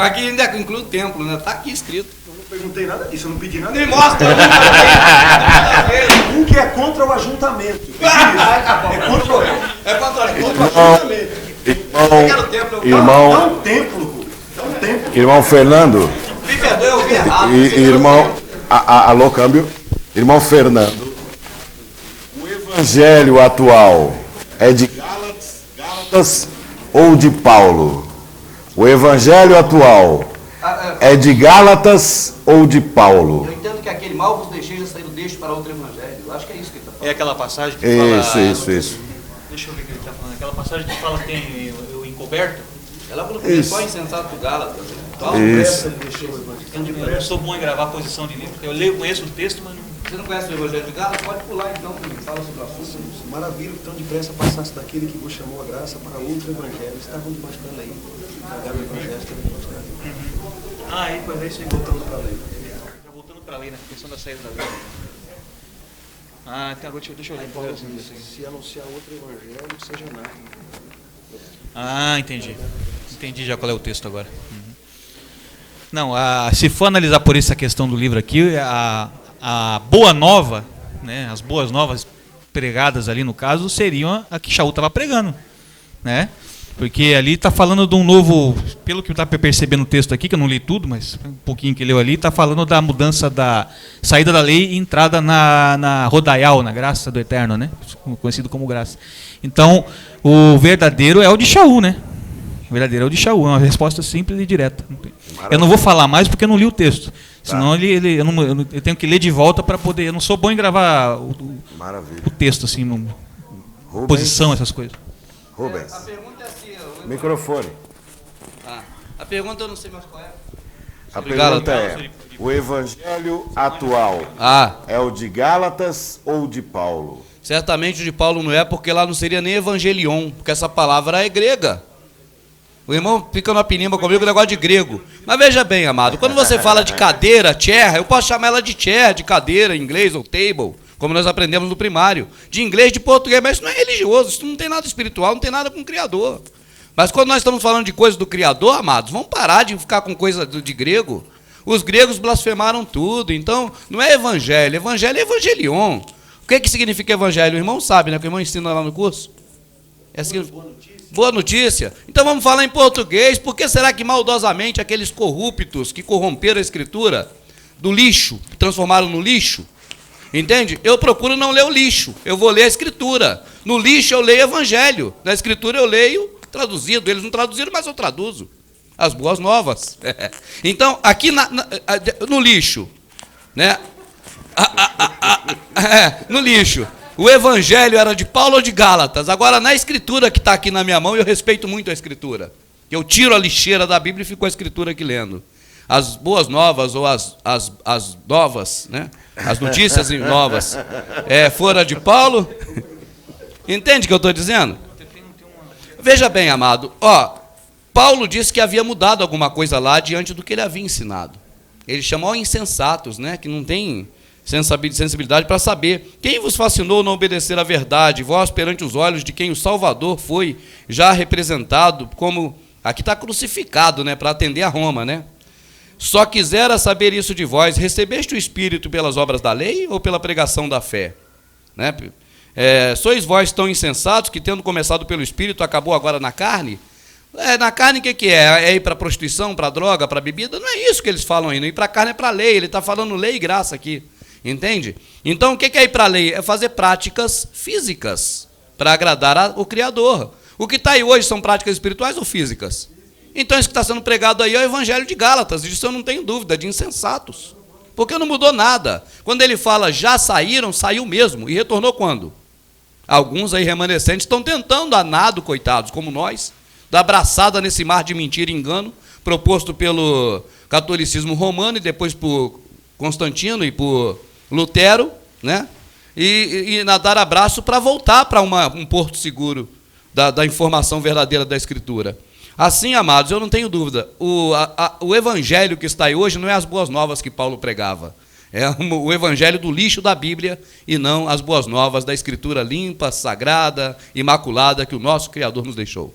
Mas aqui ainda inclui o templo, né? Tá aqui escrito. Eu não perguntei nada disso, eu não pedi nada. Me mostra! Um que é contra o ajuntamento. É contra o ajuntamento. Irmão, Dá um templo, Rubens. Dá um templo. irmão Fernando, Me perdoe, eu vi errado. irmão, alô, câmbio, irmão Fernando, o evangelho atual é de Gálatas ou de Paulo? O evangelho atual é de Gálatas ou de Paulo? Eu entendo que aquele mal vos deixei já sair do deixo para outro evangelho. Eu acho que é isso que ele está falando. É aquela passagem que fala... Isso. Deixa eu ver o que ele está falando. Aquela passagem que fala que tem o encoberto. Ela falou que é só insensato Gálatas. Isso. Eu não sou bom em gravar posição de livro. Eu leio, conheço o texto, mas não... Você não conhece o evangelho de Gálatas? Pode pular então, fala sobre o assunto. Maravilha, tão depressa passasse daquele que vos chamou a graça para outro evangelho. Estavam debaixo da lei. Pagaram o evangelho, estavam debaixo da lei. Ah, aí, pois é isso aí. Voltando para a lei. Já voltando para a lei, na questão da saída da lei. Ah, então agora deixa eu ler. Paulo diz, se anunciar outro evangelho, seja nada. Ah, entendi. Entendi já qual é o texto agora. Não, se for analisar por essa questão do livro aqui, a boa nova, né, as boas novas pregadas ali no caso, seriam a que Shaul estava pregando, né? Porque ali está falando de um novo, pelo que está percebendo no texto aqui, que eu não li tudo, mas um pouquinho que leu ali, está falando da mudança da saída da lei e entrada na Rodaial, na graça do Eterno, né? Conhecido como graça. Então, o verdadeiro é o de Shaul, né? O verdadeiro é o de Shaul, é uma resposta simples e direta. Eu não vou falar mais porque eu não li o texto. Senão eu tenho que ler de volta para poder. Eu não sou bom em gravar o texto, assim, posição, essas coisas. Rubens, A pergunta é assim. microfone. A pergunta eu não sei mais qual é. A pergunta é: o evangelho atual é o de Gálatas ou de Paulo? Certamente o de Paulo não é, porque lá não seria nem evangelion, porque essa palavra é grega. O irmão fica na pinimba comigo, negócio de grego. Mas veja bem, amado, quando você fala de cadeira, chair, eu posso chamar ela de chair, de cadeira, em inglês, ou table, como nós aprendemos no primário. De inglês, de português, mas isso não é religioso, isso não tem nada espiritual, não tem nada com o Criador. Mas quando nós estamos falando de coisa do Criador, amados, vamos parar de ficar com coisa de grego. Os gregos blasfemaram tudo, então não é evangelho, evangelho é evangelion. O que significa evangelho? O irmão sabe, né? Que o irmão ensina lá no curso. Boa notícia. Então vamos falar em português. Por que será que maldosamente aqueles corruptos que corromperam a Escritura do lixo, transformaram no lixo? Entende? Eu procuro não ler o lixo, eu vou ler a Escritura. No lixo eu leio Evangelho, na Escritura eu leio traduzido. Eles não traduziram, mas eu traduzo as boas novas. Então, aqui no lixo, né? No lixo, o evangelho era de Paulo ou de Gálatas? Agora, na escritura que está aqui na minha mão, eu respeito muito a escritura. Eu tiro a lixeira da Bíblia e fico a escritura aqui lendo. As boas novas ou as novas, né? As notícias novas, fora de Paulo. Entende o que eu estou dizendo? Veja bem, amado, Paulo disse que havia mudado alguma coisa lá diante do que ele havia ensinado. Ele chamou insensatos, né? Que não tem sensibilidade para saber. Quem vos fascinou não obedecer à verdade, vós perante os olhos de quem o Salvador foi já representado como, aqui está crucificado, né? Para atender a Roma, né? Só quisera saber isso de vós, recebeste o Espírito pelas obras da lei ou pela pregação da fé? Né? Sois vós tão insensatos que, tendo começado pelo Espírito, acabou agora na carne? Na carne o que é? É ir para a prostituição, para a droga, para a bebida? Não é isso que eles falam aí, não ir para a carne é para a lei, ele está falando lei e graça aqui, entende? Então o que é ir para a lei? É fazer práticas físicas para agradar o Criador. O que está aí hoje são práticas espirituais ou físicas? Então isso que está sendo pregado aí é o Evangelho de Gálatas, disso eu não tenho dúvida, de insensatos, porque não mudou nada. Quando ele fala já saíram, saiu mesmo, e retornou quando? Alguns aí remanescentes estão tentando a nado, coitados, como nós, dar braçada nesse mar de mentira e engano, proposto pelo catolicismo romano e depois por Constantino e por Lutero, né? E nadar abraço para voltar para um porto seguro da informação verdadeira da Escritura. Assim, amados, eu não tenho dúvida, o evangelho que está aí hoje não é as boas novas que Paulo pregava, é o evangelho do lixo da Bíblia e não as boas novas da Escritura limpa, sagrada, imaculada que o nosso Criador nos deixou.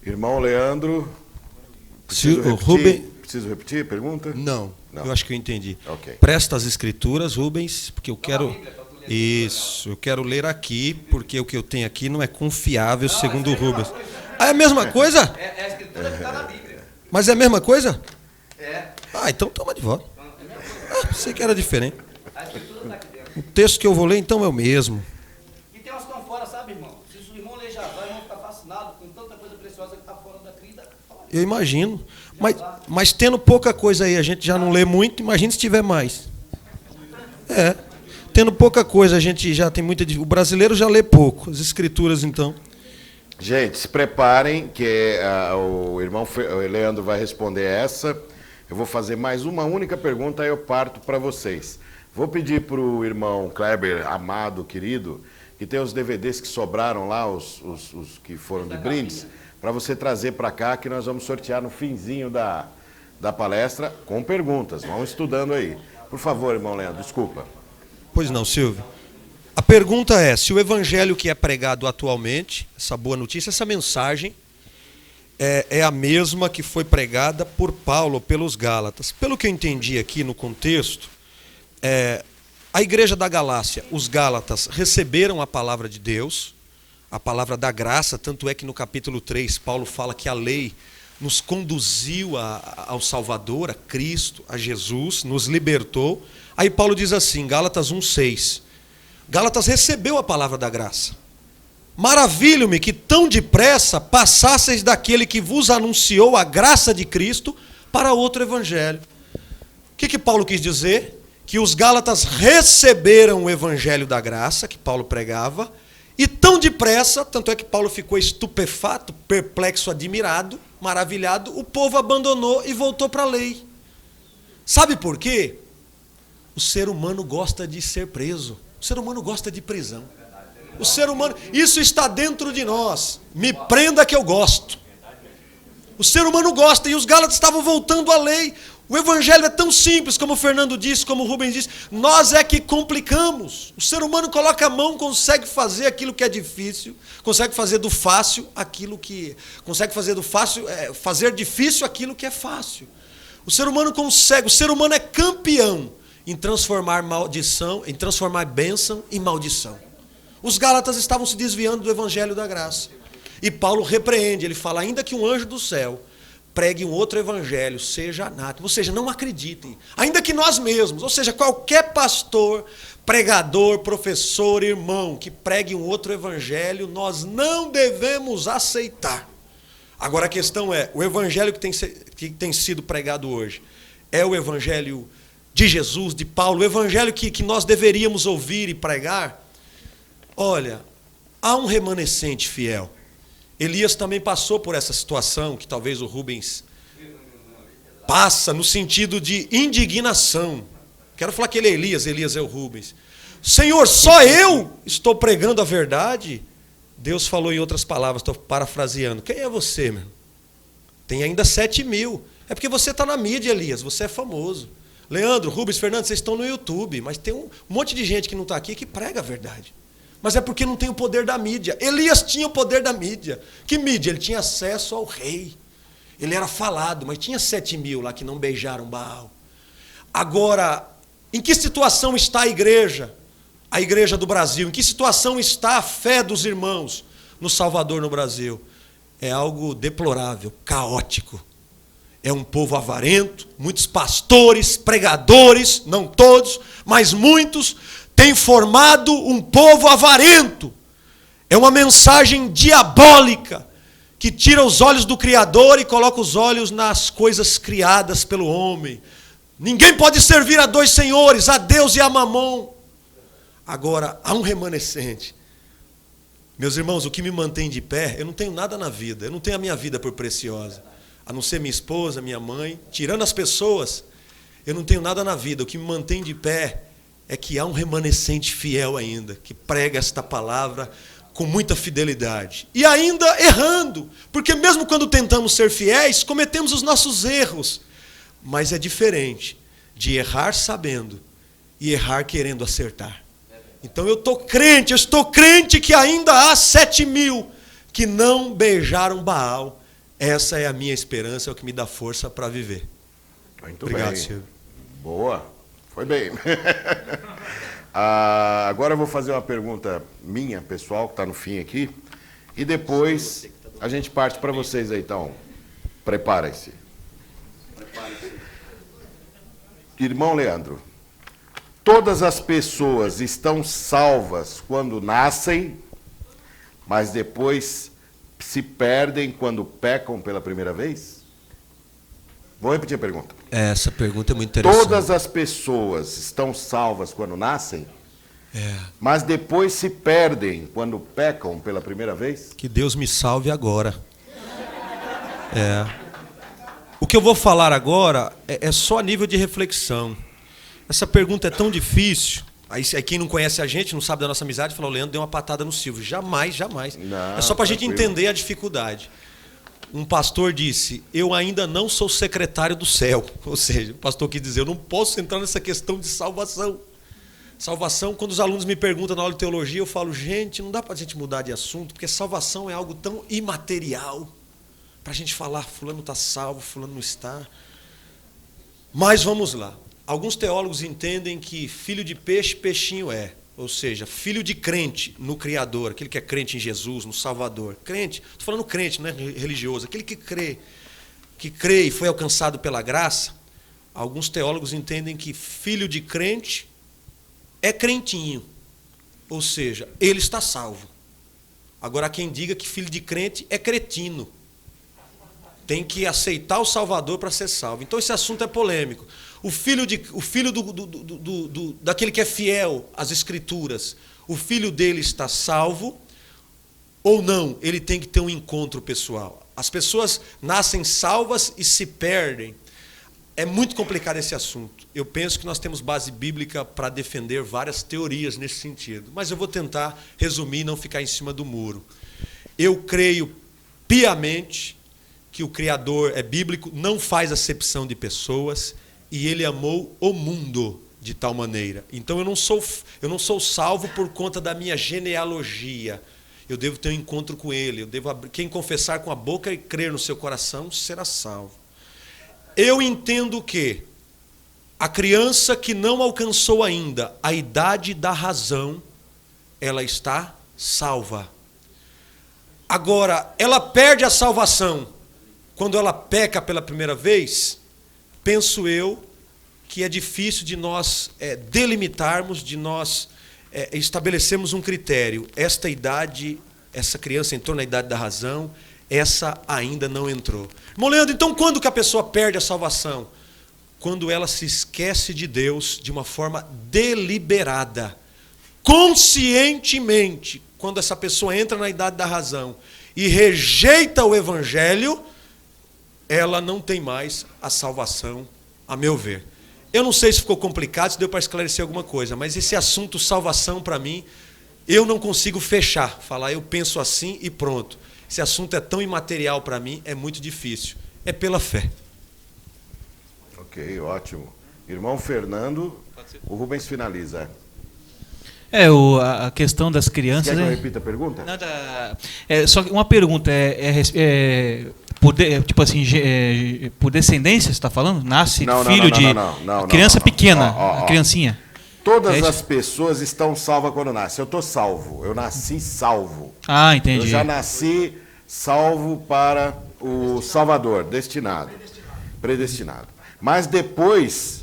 Irmão Leandro, Preciso repetir a pergunta? Não, eu acho que eu entendi. Okay. Presta as escrituras, Rubens, porque eu quero... Isso, eu quero ler aqui, porque o que eu tenho aqui não é confiável, segundo o Rubens. Ah, é a mesma coisa? É a escritura que está na Bíblia. Mas é a mesma coisa? É. Ah, então toma de volta. Pensei que era diferente. A escritura está aqui dentro. O texto que eu vou ler, então, é o mesmo. E tem umas que estão fora, sabe, irmão? Se o irmão ler Javá, o irmão fica fascinado com tanta coisa preciosa que está fora da crida. Eu imagino. Mas tendo pouca coisa aí, a gente já não lê muito, imagina se tiver mais. Tendo pouca coisa, a gente já tem muita... O brasileiro já lê pouco, as escrituras, então. Gente, se preparem, que o irmão Leandro vai responder essa. Eu vou fazer mais uma única pergunta, aí eu parto para vocês. Vou pedir para o irmão Kleber, amado, querido, que tem os DVDs que sobraram lá, os que foram de brindes, para você trazer para cá, que nós vamos sortear no finzinho da palestra com perguntas. Vão estudando aí. Por favor, irmão Leandro, desculpa. Pois não, Silvio. A pergunta é, se o evangelho que é pregado atualmente, essa boa notícia, essa mensagem, é a mesma que foi pregada por Paulo, pelos Gálatas. Pelo que eu entendi aqui no contexto, a igreja da Galácia, os Gálatas, receberam a palavra de Deus, a palavra da graça, tanto é que no capítulo 3, Paulo fala que a lei nos conduziu ao Salvador, a Cristo, a Jesus, nos libertou. Aí Paulo diz assim, Gálatas 1,6, Gálatas recebeu a palavra da graça. Maravilho-me que tão depressa passasseis daquele que vos anunciou a graça de Cristo para outro evangelho. O que Paulo quis dizer? Que os Gálatas receberam o evangelho da graça, que Paulo pregava, e tão depressa, tanto é que Paulo ficou estupefato, perplexo, admirado, maravilhado, o povo abandonou e voltou para a lei. Sabe por quê? O ser humano gosta de ser preso. O ser humano gosta de prisão. O ser humano, isso está dentro de nós. Me prenda que eu gosto. O ser humano gosta, e os Gálatas estavam voltando à lei. O evangelho é tão simples, como o Fernando disse, como o Rubens disse. Nós é que complicamos. O ser humano coloca a mão, consegue fazer aquilo que é difícil, consegue fazer do fácil aquilo que... Consegue fazer do fácil, fazer difícil aquilo que é fácil. O ser humano consegue, o ser humano é campeão em transformar maldição, em transformar bênção em maldição. Os Gálatas estavam se desviando do evangelho da graça. E Paulo repreende, ele fala, ainda que um anjo do céu pregue um outro evangelho, seja anátema, ou seja, não acreditem, ainda que nós mesmos, ou seja, qualquer pastor, pregador, professor, irmão, que pregue um outro evangelho, nós não devemos aceitar. Agora a questão é, o evangelho que tem sido pregado hoje, é o evangelho de Jesus, de Paulo, o evangelho que nós deveríamos ouvir e pregar? Olha, há um remanescente fiel. Elias também passou por essa situação, que talvez o Rubens passa, no sentido de indignação. Quero falar que ele é Elias é o Rubens. Senhor, só eu estou pregando a verdade? Deus falou em outras palavras, estou parafraseando. Quem é você, meu? Tem ainda 7.000. É porque você está na mídia, Elias, você é famoso. Leandro, Rubens, Fernando, vocês estão no YouTube, mas tem um monte de gente que não está aqui que prega a verdade. Mas é porque não tem o poder da mídia. Elias tinha o poder da mídia. Que mídia? Ele tinha acesso ao rei. Ele era falado, mas tinha 7.000 lá que não beijaram Baal. Agora, em que situação está a igreja do Brasil? Em que situação está a fé dos irmãos no Salvador, no Brasil? É algo deplorável, caótico. É um povo avarento, muitos pastores, pregadores, não todos, mas muitos, têm formado um povo avarento. É uma mensagem diabólica que tira os olhos do Criador e coloca os olhos nas coisas criadas pelo homem. Ninguém pode servir a dois senhores, a Deus e a Mamon. Agora, há um remanescente. Meus irmãos, o que me mantém de pé, eu não tenho nada na vida, eu não tenho a minha vida por preciosa, a não ser minha esposa, minha mãe, tirando as pessoas, eu não tenho nada na vida. O que me mantém de pé é que há um remanescente fiel ainda, que prega esta palavra com muita fidelidade. E ainda errando, porque mesmo quando tentamos ser fiéis, cometemos os nossos erros. Mas é diferente de errar sabendo e errar querendo acertar. Então eu estou crente que ainda há 7.000 que não beijaram Baal. Essa é a minha esperança, é o que me dá força para viver. Muito Obrigado, bem. Silvio. Boa. Foi bem. Agora eu vou fazer uma pergunta minha, pessoal, que está no fim aqui. E depois a gente parte para vocês aí, então. Preparem-se. Irmão Leandro, todas as pessoas estão salvas quando nascem, mas depois se perdem quando pecam pela primeira vez? Vou repetir a pergunta. Essa pergunta é muito interessante. Todas as pessoas estão salvas quando nascem, mas depois se perdem quando pecam pela primeira vez? Que Deus me salve agora. O que eu vou falar agora é só a nível de reflexão. Essa pergunta é tão difícil. Aí quem não conhece a gente, não sabe da nossa amizade, fala, o Leandro deu uma patada no Silvio. Jamais, jamais. Não, é só para a gente tranquilo. entender a dificuldade. Um pastor disse, eu ainda não sou secretário do céu. Ou seja, o pastor quis dizer, eu não posso entrar nessa questão de salvação. Salvação, quando os alunos me perguntam na aula de teologia, eu falo, gente, não dá para a gente mudar de assunto, porque salvação é algo tão imaterial. Para a gente falar, fulano está salvo, fulano não está. Mas vamos lá. Alguns teólogos entendem que filho de peixe, peixinho é. Ou seja, filho de crente no Criador, aquele que é crente em Jesus, no Salvador. Crente, estou falando crente, não é religioso, aquele que crê e foi alcançado pela graça. Alguns teólogos entendem que filho de crente é crentinho. Ou seja, ele está salvo. Agora, há quem diga que filho de crente é cretino. Tem que aceitar o Salvador para ser salvo. Então esse assunto é polêmico. O filho daquele que é fiel às Escrituras, o filho dele está salvo ou não? Ele tem que ter um encontro pessoal. As pessoas nascem salvas e se perdem. É muito complicado esse assunto. Eu penso que nós temos base bíblica para defender várias teorias nesse sentido. Mas eu vou tentar resumir e não ficar em cima do muro. Eu creio piamente que o Criador é bíblico, não faz acepção de pessoas, e ele amou o mundo de tal maneira. Então eu não sou salvo por conta da minha genealogia. Eu devo ter um encontro com ele. Quem confessar com a boca e crer no seu coração será salvo. Eu entendo que a criança que não alcançou ainda a idade da razão, ela está salva. Agora, ela perde a salvação quando ela peca pela primeira vez. Penso eu que é difícil de nós delimitarmos, de nós estabelecermos um critério. Esta idade, essa criança entrou na idade da razão, essa ainda não entrou. Irmão Leandro, então quando que a pessoa perde a salvação? Quando ela se esquece de Deus de uma forma deliberada, conscientemente. Quando essa pessoa entra na idade da razão e rejeita o Evangelho, ela não tem mais a salvação, a meu ver. Eu não sei se ficou complicado, se deu para esclarecer alguma coisa, mas esse assunto salvação, para mim, eu não consigo fechar, falar eu penso assim e pronto. Esse assunto é tão imaterial para mim, é muito difícil. É pela fé. Ok, ótimo. Irmão Fernando, o Rubens finaliza. A questão das crianças... Quer que eu repita a pergunta? Nada, só uma pergunta, por descendência, você está falando? Nasce filho de criança pequena, a criancinha. Todas as pessoas estão salvas quando nascem. Eu estou salvo, eu nasci salvo. Ah, entendi. Eu já nasci salvo para o Salvador, predestinado. Mas depois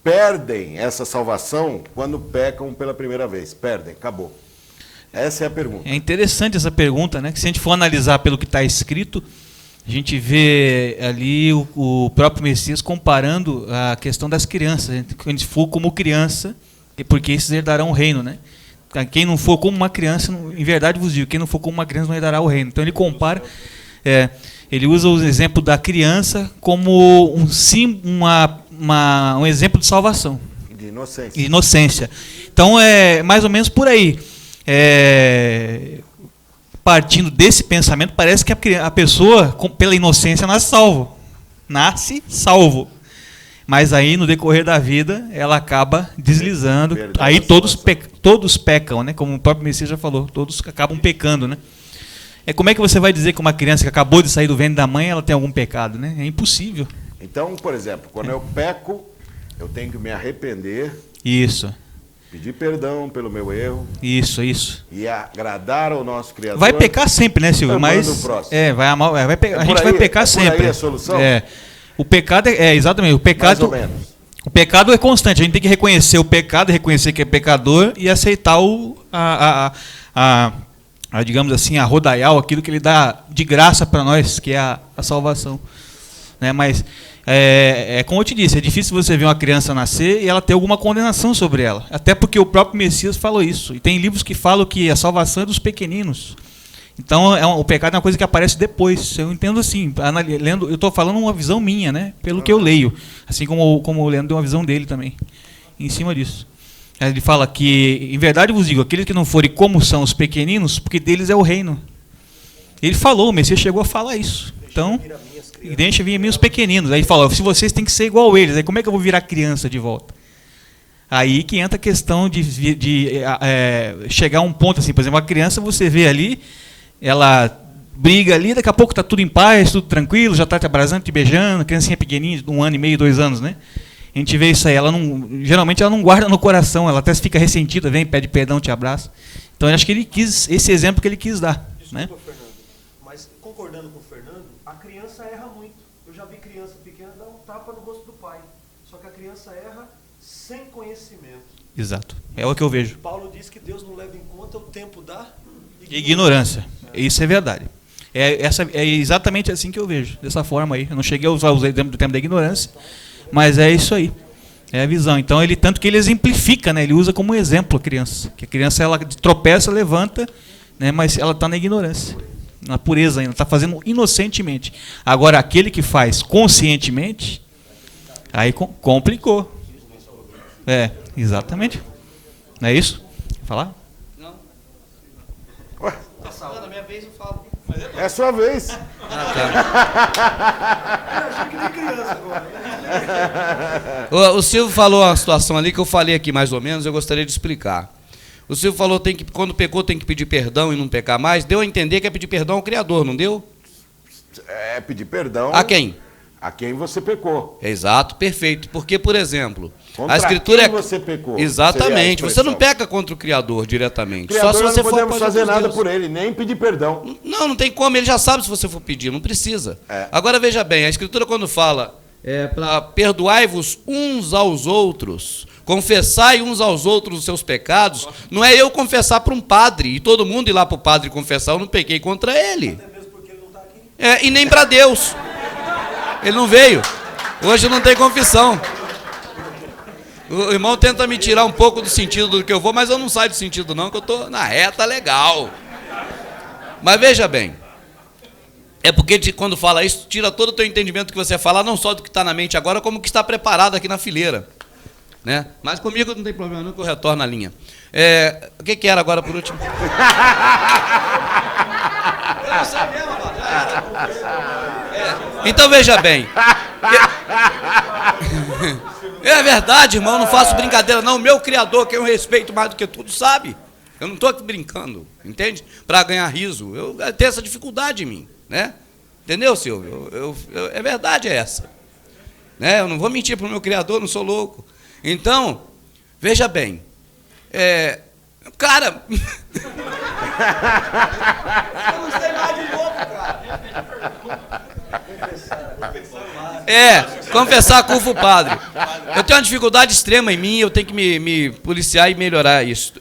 perdem essa salvação quando pecam pela primeira vez. Perdem, acabou. Essa é a pergunta. É interessante essa pergunta, né? Que se a gente for analisar pelo que está escrito, a gente vê ali o próprio Messias comparando a questão das crianças. Quando for como criança, porque esses herdarão o reino, né? Quem não for como uma criança, em verdade vos digo, quem não for como uma criança não herdará o reino. Então ele compara, ele usa o exemplo da criança como um exemplo de salvação. De inocência. Inocência. Então é mais ou menos por aí. Partindo desse pensamento, parece que a pessoa, pela inocência, nasce salvo. Mas aí, no decorrer da vida, ela acaba deslizando. Aí todos pecam, né? Como o próprio Messias já falou, todos acabam pecando, né? Como é que você vai dizer que uma criança que acabou de sair do ventre da mãe, ela tem algum pecado, né? É impossível. Então, por exemplo, quando eu peco, eu tenho que me arrepender, Isso, pedir perdão pelo meu erro isso. e agradar ao nosso Criador. Vai pecar sempre, né, Silvio? amando Mas o próximo. vai amar, a por gente vai aí- pecar é por sempre. aí a solução? O pecado exatamente, o Mais pecado. ou menos. O pecado é constante. A gente tem que reconhecer o pecado, reconhecer que é pecador e aceitar digamos assim, a rodaial, aquilo que ele dá de graça para nós, que é a salvação. Né? Mas como eu te disse, é difícil você ver uma criança nascer e ela ter alguma condenação sobre ela. Até porque o próprio Messias falou isso. E tem livros que falam que a salvação é dos pequeninos. Então, o pecado é uma coisa que aparece depois. Eu entendo assim, lendo, eu estou falando uma visão minha, né? Pelo que eu leio. Assim como o Leandro deu uma visão dele também, em cima disso. Ele fala que, em verdade vos digo, aqueles que não forem como são os pequeninos, porque deles é o reino. Ele falou, o Messias chegou a falar isso. Então, deixa vir a mim os pequeninos. Aí ele falou, se vocês têm que ser igual a eles, aí como é que eu vou virar criança de volta? Aí que entra a questão de chegar a um ponto assim, por exemplo, a criança você vê ali, ela briga ali, daqui a pouco está tudo em paz, tudo tranquilo, já está te abraçando, te beijando, criancinha pequenininha, de 1 ano e meio, 2 anos, né? A gente vê isso aí, geralmente ela não guarda no coração, ela até fica ressentida, vem, pede perdão, te abraça. Então eu acho que ele quis, esse exemplo que ele quis dar. Desculpa, Né? Fernando, mas concordando com o Fernando, a criança erra muito. Eu já vi criança pequena dar um tapa no rosto do pai. Só que a criança erra sem conhecimento. Exato, é o que eu vejo. Paulo diz que Deus não leva em conta o tempo da Ignorância, isso é verdade. É exatamente assim que eu vejo, dessa forma aí. Eu não cheguei a usar o exemplo do tempo da ignorância, mas é isso aí. É a visão. Então, tanto que ele exemplifica, né? Ele usa como exemplo a criança. Que a criança, ela tropeça, levanta, né? Mas ela está na ignorância, na pureza ainda, está fazendo inocentemente. Agora, aquele que faz conscientemente, aí complicou. Exatamente. Não é isso? Quer falar? Ué, Na minha vez eu falo. é a sua vez. O Silvio falou uma situação ali que eu falei aqui mais ou menos, eu gostaria de explicar. O Silvio falou que quando pecou tem que pedir perdão e não pecar mais. Deu a entender que é pedir perdão ao Criador, não deu? É pedir perdão. A quem? A quem você pecou. Exato, perfeito. Porque, por exemplo, Contra a Escritura quem você pecou, Exatamente. seria a Você não expressão. peca contra o Criador diretamente. Criador, Só se nós você não for podemos fazer nada Deus. por ele, nem pedir perdão. Não tem como, ele já sabe se você for pedir, não precisa. É. Agora veja bem, a Escritura quando fala para perdoai-vos uns aos outros, confessai uns aos outros os seus pecados, não é eu confessar para um padre e todo mundo ir lá para o padre confessar, eu não pequei contra ele. E nem para Deus. Ele não veio. Hoje não tem confissão. O irmão tenta me tirar um pouco do sentido do que eu vou, mas eu não saio do sentido não, que eu estou na reta legal. Mas veja bem, é porque quando fala isso, tira todo o teu entendimento que você vai falar, não só do que está na mente agora, como que está preparado aqui na fileira. Né? Mas comigo não tem problema não, que eu retorno à linha. O que era agora por último? Então veja bem. É verdade, irmão, não faço brincadeira não. O meu Criador, que eu respeito mais do que tudo, sabe. Eu não estou aqui brincando, entende? Para ganhar riso. Eu tenho essa dificuldade em mim, né? Entendeu, Silvio? É verdade essa. Né? Eu não vou mentir para o meu Criador, não sou louco. Então, veja bem. Cara... Eu não sei mais de novo, cara. Confessar culpa o padre. Eu tenho uma dificuldade extrema em mim, eu tenho que me policiar e melhorar isso,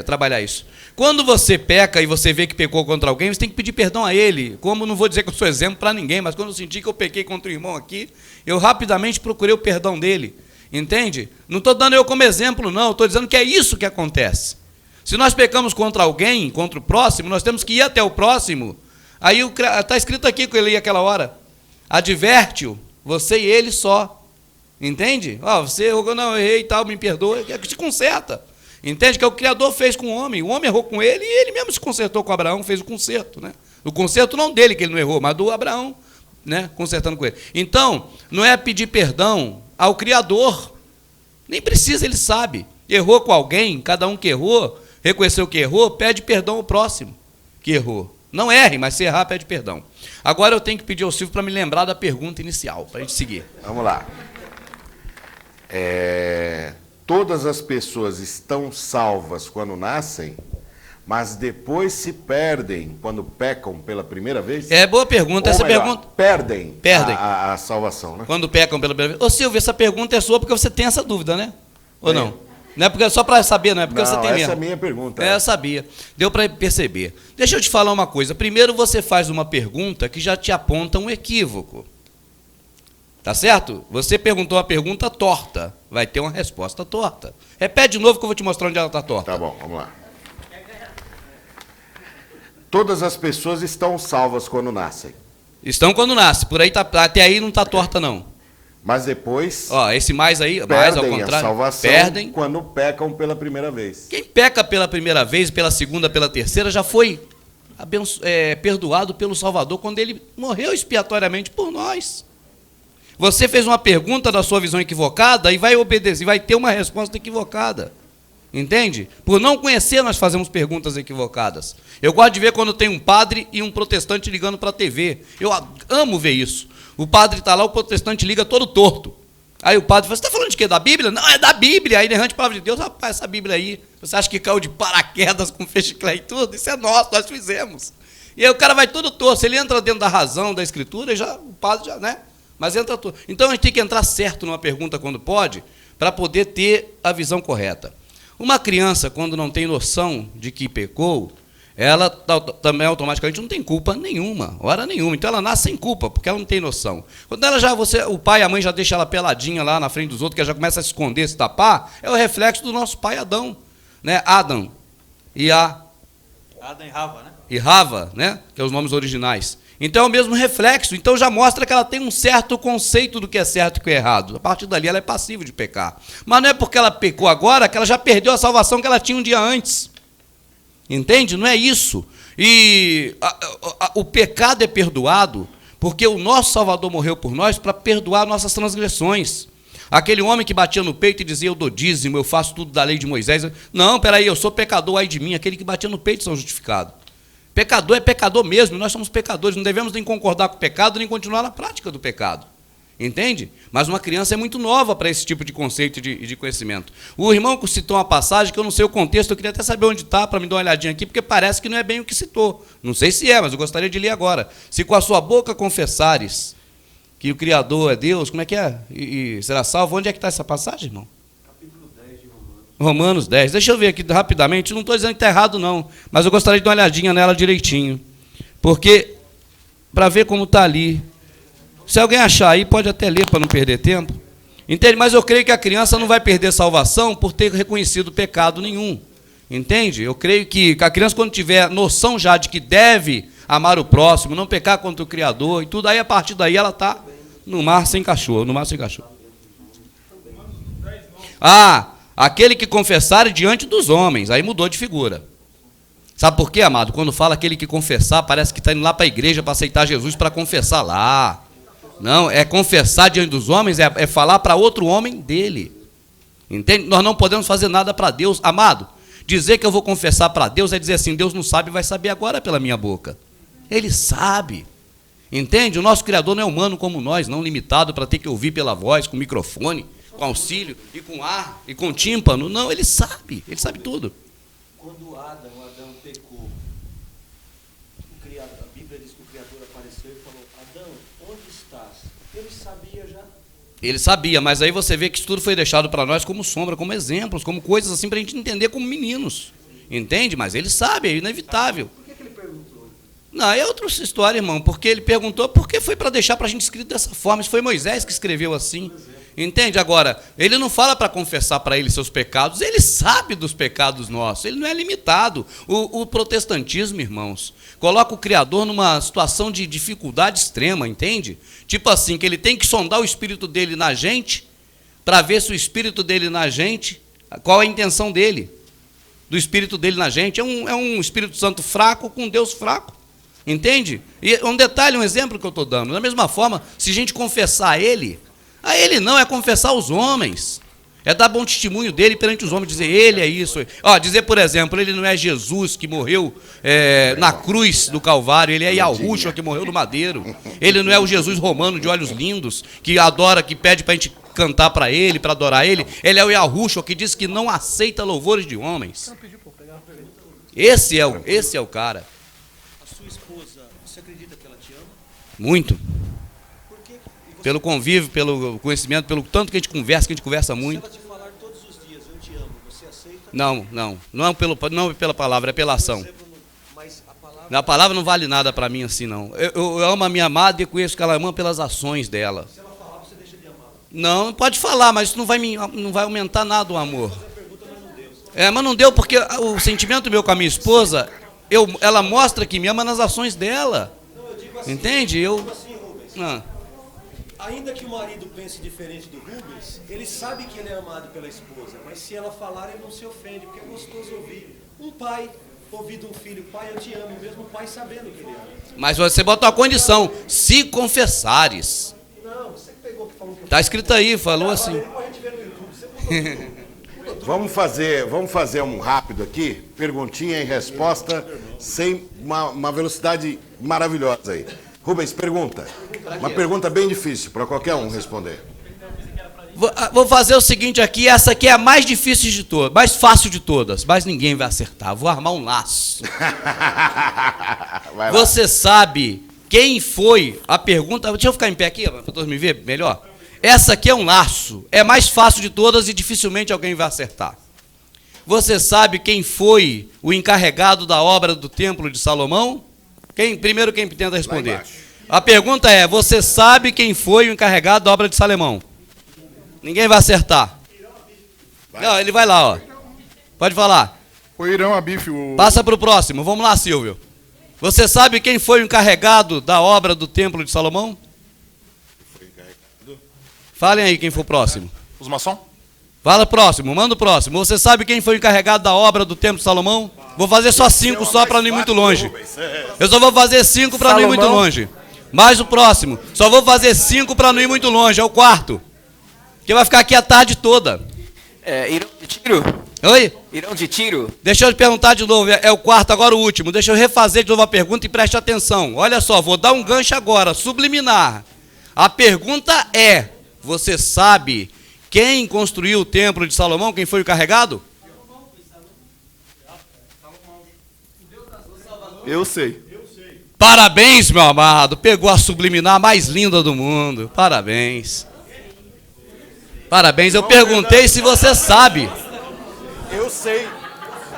trabalhar isso. Quando você peca e você vê que pecou contra alguém, você tem que pedir perdão a ele. Como não vou dizer que eu sou exemplo para ninguém, mas quando eu senti que eu pequei contra o irmão aqui, eu rapidamente procurei o perdão dele. Entende? Não estou dando eu como exemplo, não. Estou dizendo que é isso que acontece. Se nós pecamos contra alguém, contra o próximo, nós temos que ir até o próximo. Aí está escrito aqui que eu li aquela hora. Adverte-o, você e ele só. Entende? Você errou, não, eu errei e tal, me perdoa. É que se conserta. Entende? Que é o Criador fez com o homem. O homem errou com ele e ele mesmo se consertou com Abraão, fez o conserto. Né? O conserto não dele, que ele não errou, mas do Abraão, né? Consertando com ele. Então, não é pedir perdão ao Criador. Nem precisa, ele sabe. Errou com alguém, cada um que errou, reconheceu que errou, pede perdão ao próximo que errou. Não erre, mas se errar, pede perdão. Agora eu tenho que pedir ao Silvio para me lembrar da pergunta inicial, para a gente seguir. Vamos lá. Todas as pessoas estão salvas quando nascem, mas depois se perdem quando pecam pela primeira vez? É boa pergunta. Ou essa melhor, pergunta. Perdem Perdem. a salvação, né? Quando pecam pela primeira vez. Ô Silvio, essa pergunta é sua porque você tem essa dúvida, né? Ou não? Não é porque, só para saber, não é porque você tem mesmo. Essa é a minha pergunta. Eu sabia. Deu para perceber. Deixa eu te falar uma coisa. Primeiro você faz uma pergunta que já te aponta um equívoco. Tá certo? Você perguntou uma pergunta torta. Vai ter uma resposta torta. Repete de novo que eu vou te mostrar onde ela está torta. Tá bom, vamos lá. Todas as pessoas estão salvas quando nascem. Estão quando nasce. Por aí até aí não está torta, não. Mas depois Ó, esse mais aí, mais ao perdem contrário, a salvação perdem. quando pecam pela primeira vez. Quem peca pela primeira vez, pela segunda, pela terceira, já foi perdoado pelo Salvador quando ele morreu expiatoriamente por nós. Você fez uma pergunta da sua visão equivocada e vai obedecer, vai ter uma resposta equivocada. Entende? Por não conhecer, nós fazemos perguntas equivocadas. Eu gosto de ver quando tem um padre e um protestante ligando para a TV. Eu amo ver isso. O padre está lá, o protestante liga todo torto. Aí o padre fala, você está falando de quê? Da Bíblia? Não, é da Bíblia, a inerrante palavra de Deus. Rapaz, essa Bíblia aí, você acha que caiu de paraquedas com feixe-clé e tudo? Isso é nosso, nós fizemos. E aí o cara vai todo torto, ele entra dentro da razão, da escritura, e o padre já, né? Mas entra tudo. Então a gente tem que entrar certo numa pergunta quando pode, para poder ter a visão correta. Uma criança, quando não tem noção de que pecou, ela também automaticamente não tem culpa nenhuma, hora nenhuma. Então ela nasce sem culpa, porque ela não tem noção. Quando ela o pai e a mãe já deixam ela peladinha lá na frente dos outros, que ela já começa a se esconder, se tapar, é o reflexo do nosso pai Adão, né? Adam e Rava, né? E Rava, né? Que é os nomes originais. Então é o mesmo reflexo. Então já mostra que ela tem um certo conceito do que é certo e o que é errado. A partir dali ela é passível de pecar. Mas não é porque ela pecou agora que ela já perdeu a salvação que ela tinha um dia antes. Entende? Não é isso. E o pecado é perdoado porque o nosso Salvador morreu por nós para perdoar nossas transgressões. Aquele homem que batia no peito e dizia, eu dou dízimo, eu faço tudo da lei de Moisés. Não, peraí, eu sou pecador, ai de mim. Aquele que batia no peito são justificados. Pecador é pecador mesmo, nós somos pecadores, não devemos nem concordar com o pecado, nem continuar na prática do pecado. Entende? Mas uma criança é muito nova para esse tipo de conceito e de conhecimento. O irmão citou uma passagem que eu não sei o contexto, eu queria até saber onde está, para me dar uma olhadinha aqui, porque parece que não é bem o que citou. Não sei se é, mas eu gostaria de ler agora. Se com a sua boca confessares que o Criador é Deus, como é que é? E será salvo? Onde é que está essa passagem, irmão? Capítulo 10 de Romanos. Romanos 10. Deixa eu ver aqui rapidamente, não estou dizendo que está errado não, mas eu gostaria de dar uma olhadinha nela direitinho. Porque, para ver como está ali. Se alguém achar aí, pode até ler para não perder tempo. Entende? Mas eu creio que a criança não vai perder salvação por ter reconhecido pecado nenhum. Entende? Eu creio que a criança, quando tiver noção já de que deve amar o próximo, não pecar contra o Criador e tudo, aí a partir daí ela está no mar sem cachorro, no mar sem cachorro. Aquele que confessar diante dos homens, aí mudou de figura. Sabe por quê, amado? Quando fala aquele que confessar, parece que está indo lá para a igreja para aceitar Jesus para confessar lá. Não, é confessar diante dos homens, é falar para outro homem dele. Entende? Nós não podemos fazer nada para Deus. Amado, dizer que eu vou confessar para Deus é dizer assim, Deus não sabe, vai saber agora pela minha boca. Ele sabe. Entende? O nosso Criador não é humano como nós, não limitado para ter que ouvir pela voz, com microfone, com auxílio, e com ar, e com tímpano. Não, ele sabe tudo. Quando Adão pecou, a Bíblia diz que o Criador apareceu e falou, Adão, onde estás? Ele sabia já. Ele sabia, mas aí você vê que isso tudo foi deixado para nós como sombra, como exemplos, como coisas assim para a gente entender como meninos. Entende? Mas ele sabe, é inevitável. Por que ele perguntou? Não, é outra história, irmão, porque ele perguntou porque foi para deixar para a gente escrito dessa forma. Isso foi Moisés que escreveu assim. Entende? Agora, ele não fala para confessar para ele seus pecados, ele sabe dos pecados nossos, ele não é limitado. O protestantismo, irmãos, coloca o Criador numa situação de dificuldade extrema, entende? Tipo assim, que ele tem que sondar o espírito dele na gente, para ver se o espírito dele na gente, qual a intenção dele, do espírito dele na gente. É um Espírito Santo fraco com Deus fraco, entende? E um detalhe, um exemplo que eu estou dando, da mesma forma, se a gente confessar a ele não, é confessar os homens. É dar bom testemunho dele perante os homens, dizer, ele é isso. Ó, dizer, por exemplo, ele não é Jesus que morreu na cruz do Calvário, ele é Yahushua que morreu no madeiro. Ele não é o Jesus romano de olhos lindos, que adora, que pede pra gente cantar pra ele, pra adorar ele. Ele é o Yahushua que diz que não aceita louvores de homens. Esse é o cara. A sua esposa, você acredita que ela te ama? Muito. Por quê? Pelo convívio, pelo conhecimento, pelo tanto que a gente conversa muito. Se ela te falar todos os dias, eu te amo, você aceita? Não é pela palavra, é pela ação. Mas a palavra... A palavra não vale nada para mim assim, não. Eu amo a minha amada e conheço que ela ama pelas ações dela. Se ela falar, você deixa de amar. Não, pode falar, mas isso não vai aumentar nada o amor. Mas não deu porque o sentimento meu com a minha esposa, ela mostra que me ama nas ações dela. Não, eu digo assim, Entende? Rubens. Ainda que o marido pense diferente do Rubens, ele sabe que ele é amado pela esposa, mas se ela falar, ele não se ofende, porque é gostoso ouvir um pai ouvir de um filho, pai, eu te amo, mesmo o pai sabendo que ele ama. Mas você bota uma condição, se confessares. Não, você pegou que falou que eu... Tá escrito aí, falou assim. Depois a gente vê no YouTube, você botou. Vamos fazer um rápido aqui, perguntinha e resposta, sem uma velocidade maravilhosa aí. Rubens, pergunta. Uma pergunta bem difícil, para qualquer um responder. Vou fazer o seguinte aqui, essa aqui é a mais difícil de todas, mais fácil de todas, mas ninguém vai acertar. Vou armar um laço. Vai lá. Você sabe quem foi a pergunta... Deixa eu ficar em pé aqui, para todos me ver melhor. Essa aqui é um laço, é mais fácil de todas e dificilmente alguém vai acertar. Você sabe quem foi o encarregado da obra do Templo de Salomão? Primeiro quem tenta responder. A pergunta é, você sabe quem foi o encarregado da obra de Salomão? Ninguém vai acertar. Não, ele vai lá, ó. Pode falar. O Irão Abif, Passa para o próximo. Vamos lá, Silvio. Você sabe quem foi o encarregado da obra do Templo de Salomão? Falem aí quem foi o próximo. Os maçom? Fala próximo, manda o próximo. Você sabe quem foi o encarregado da obra do Templo de Salomão? Vou fazer só 5 só para não ir muito longe. Eu só vou fazer 5 para não ir muito longe. Mais o próximo. Só vou fazer 5 para não ir muito longe. É o quarto. Que vai ficar aqui a tarde toda. Irão de Tiro? Oi? Irão de Tiro? Deixa eu te perguntar de novo. É o quarto, agora o último. Deixa eu refazer de novo a pergunta e preste atenção. Olha só, vou dar um gancho agora, subliminar. A pergunta é... Você sabe quem construiu o Templo de Salomão? Quem foi o encarregado? Eu sei. Parabéns, meu amado. Pegou a subliminar mais linda do mundo. Parabéns. Parabéns. Eu perguntei se você sabe. Eu sei.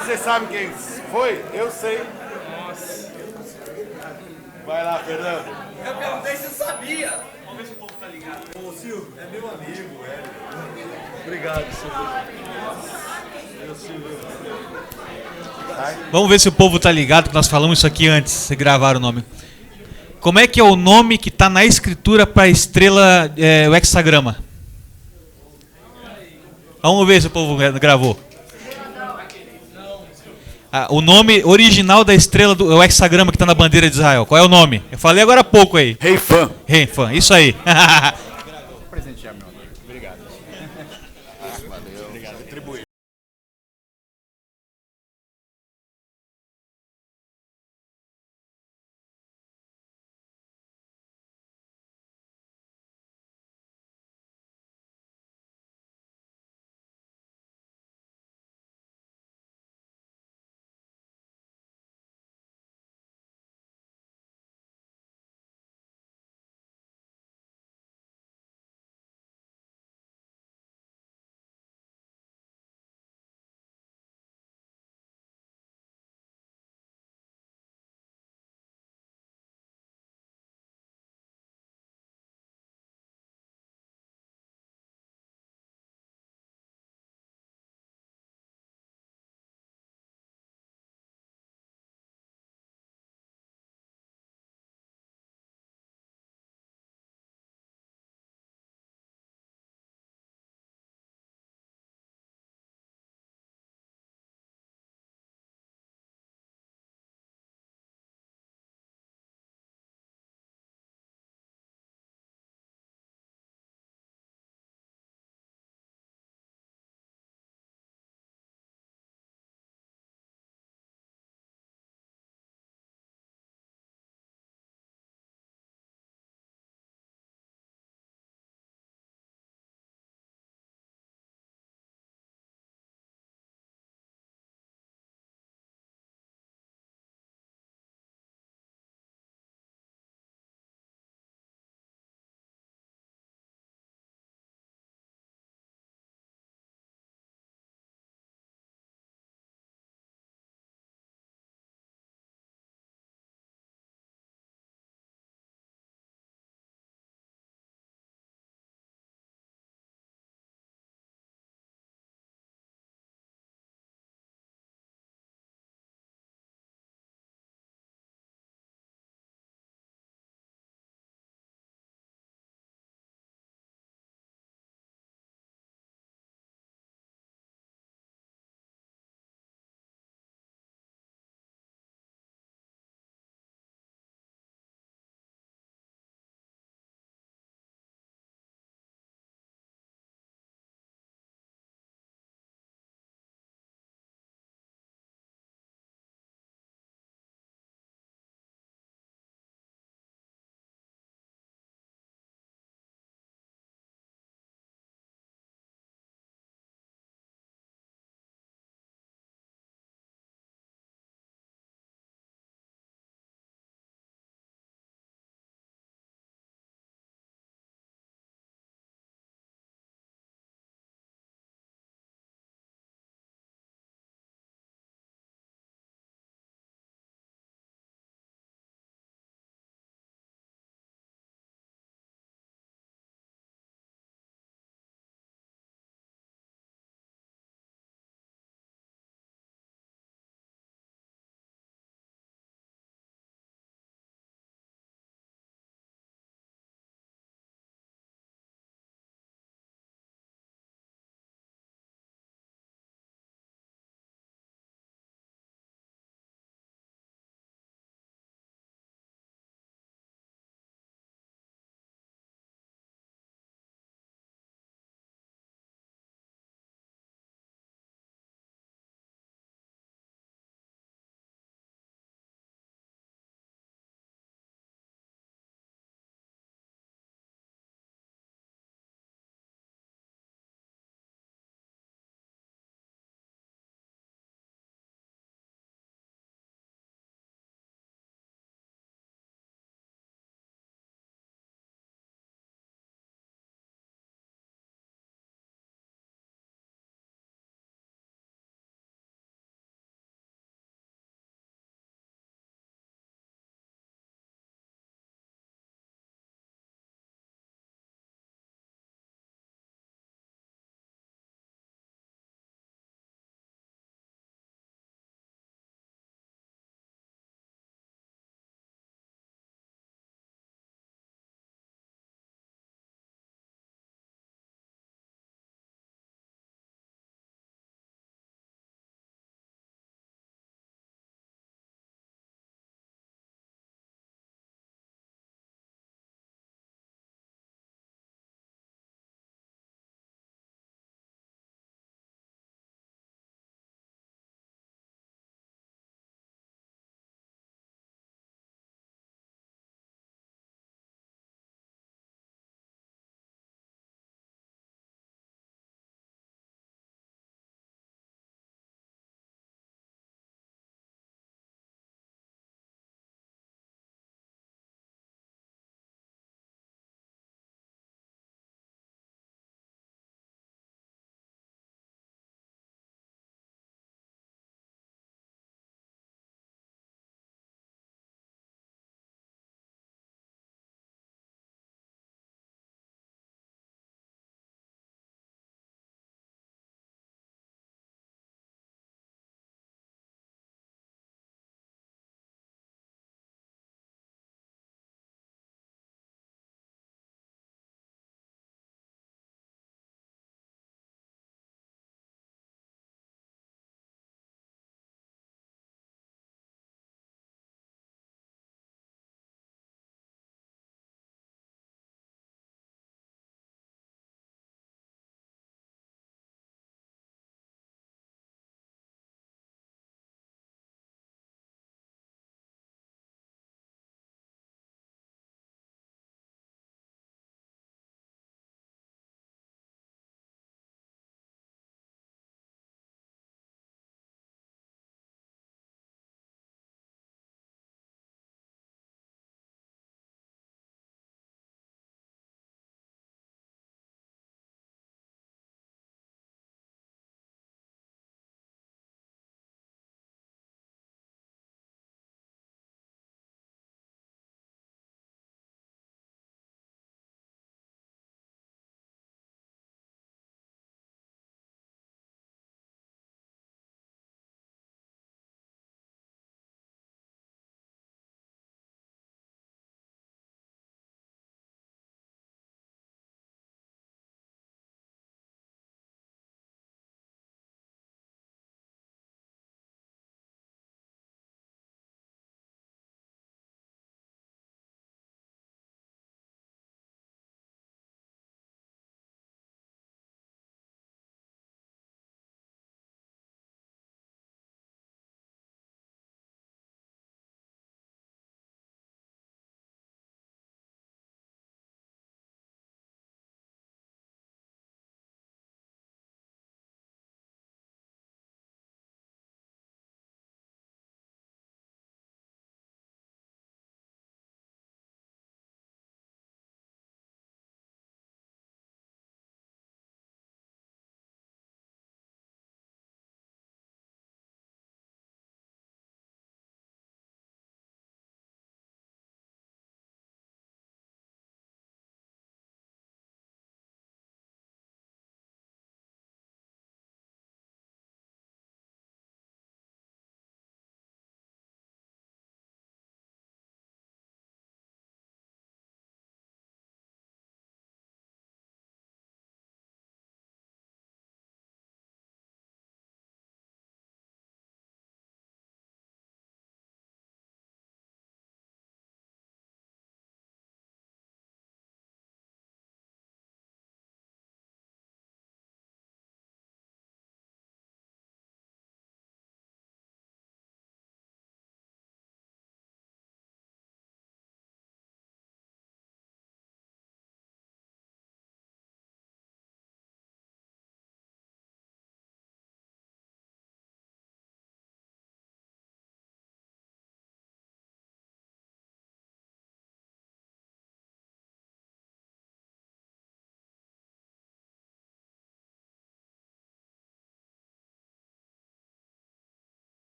Você sabe quem foi? Eu sei. Vai lá, Fernando. Eu perguntei se sabia. Ô Silvio, é meu amigo, Obrigado, Silvio. Vamos ver se o povo tá ligado que nós falamos isso aqui antes de gravar o nome. Como é que é o nome que está na escritura para a estrela, o hexagrama? Vamos ver se o povo gravou. O nome original da estrela do hexagrama que está na bandeira de Israel. Qual é o nome? Eu falei agora há pouco aí. Rei Fã. Rei Fã, isso aí. Presentear, meu amigo. Obrigado. Valeu. Obrigado. Retribuir.